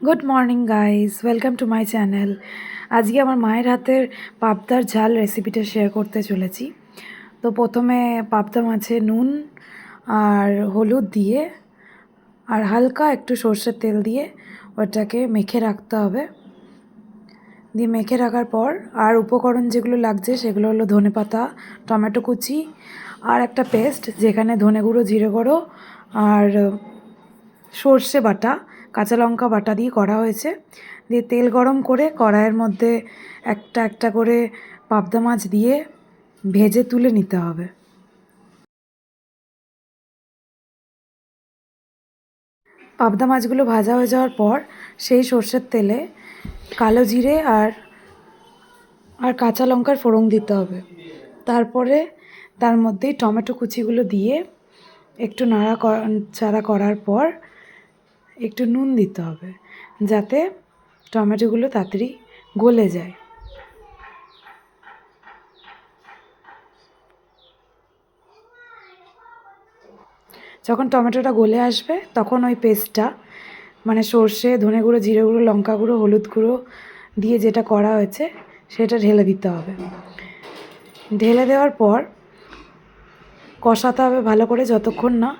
Good morning guys, welcome to my channel. আজকে আমার মায়ের হাতের পাবদার ঝাল রেসিপিটা শেয়ার করতে চলেছি। তো প্রথমে পাবদা মাছে নুন আর হলুদ দিয়ে আর হালকা একটু সর্ষের তেল দিয়ে ওটাকে মেখে রাখতে হবে। দিয়ে মেখে রাখার পর আর উপকরণ যেগুলো লাগছে সেগুলো হলো ধনেপাতা, টমেটো কুচি আর একটা পেস্ট যেখানে ধনে গুঁড়ো, জিরে গুঁড়ো আর সর্ষে বাটা, কাঁচা লঙ্কা বাটা দিয়ে করা হয়েছে। দিয়ে তেল গরম করে কড়াইয়ের মধ্যে একটা একটা করে পাবদা মাছ দিয়ে ভেজে তুলে নিতে হবে। পাবদা মাছগুলো ভাজা হয়ে যাওয়ার পর সেই সর্ষের তেলে কালো জিরে আর আর কাঁচা লঙ্কার ফোড়ন দিতে হবে। তারপরে তার মধ্যেই টমেটো কুচিগুলো দিয়ে একটু নাড়াচাড়া করার পর একটু নুন দিতে হবে যাতে টমেটোগুলো তাড়াতাড়ি গলে যায়। যখন টমেটোটা গলে আসবে তখন ওই পেস্টটা মানে সর্ষে, ধনে গুঁড়ো, জিরে গুঁড়ো, লঙ্কা গুঁড়ো, হলুদ গুঁড়ো দিয়ে যেটা করা হয়েছে সেটা ঢেলে দিতে হবে। ঢেলে দেওয়ার পর কষাতে হবে ভালো করে যতক্ষণ না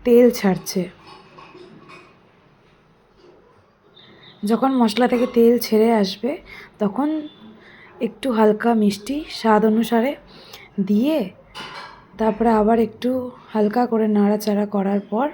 তেল ছাড়ছে। যখন মশলা থেকে তেল ছেড়ে আসবে তখন একটু হালকা মিষ্টি স্বাদ অনুসারে দিয়ে তারপরে আবার একটু হালকা করে নাড়াচাড়া করার পর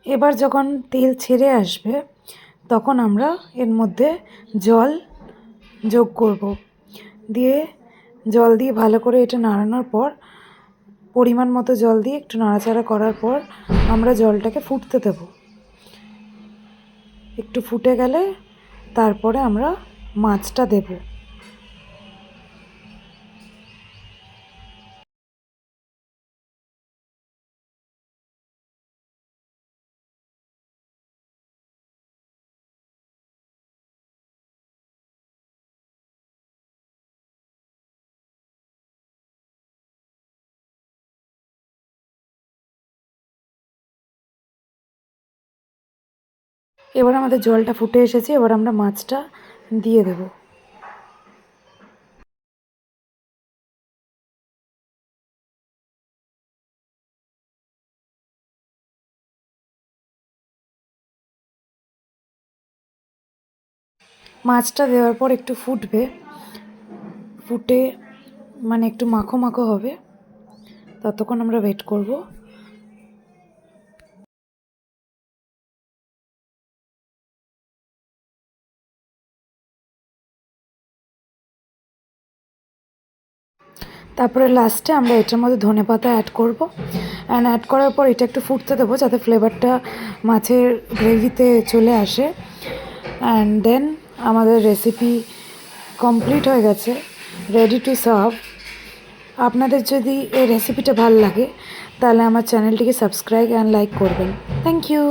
এবার যখন তেল ছেড়ে আসবে তখন আমরা এর মধ্যে জল যোগ করব। দিয়ে জল দিয়ে ভালো করে এটা নাড়ানোর পর পরিমাণ মতো জল দিয়ে একটু নাড়াচাড়া করার পর আমরা জলটাকে ফুটতে দেব। একটু ফুটে গেলে তারপরে আমরা মাছটা দেব। এবার আমাদের জলটা ফুটে এসেছে, এবার আমরা মাছটা দিয়ে দেব। মাছটা দেওয়ার পর একটু ফুটবে, ফুটে মানে একটু মাখো মাখো হবে, ততক্ষণ আমরা ওয়েট করব। তারপরে লাস্টে আমরা এটার মধ্যে ধনেপাতা অ্যাড করব। অ্যাড করার পর এটা একটু ফুটতে দেবো যাতে ফ্লেভারটা মাছের গ্রেভিতে চলে আসে। অ্যান্ড দেন আমাদের রেসিপি কমপ্লিট হয়ে গেছে, রেডি টু সার্ভ। আপনাদের যদি এই রেসিপিটা ভালো লাগে তাহলে আমার চ্যানেলটিকে সাবস্ক্রাইব অ্যান্ড লাইক করবেন। Thank you.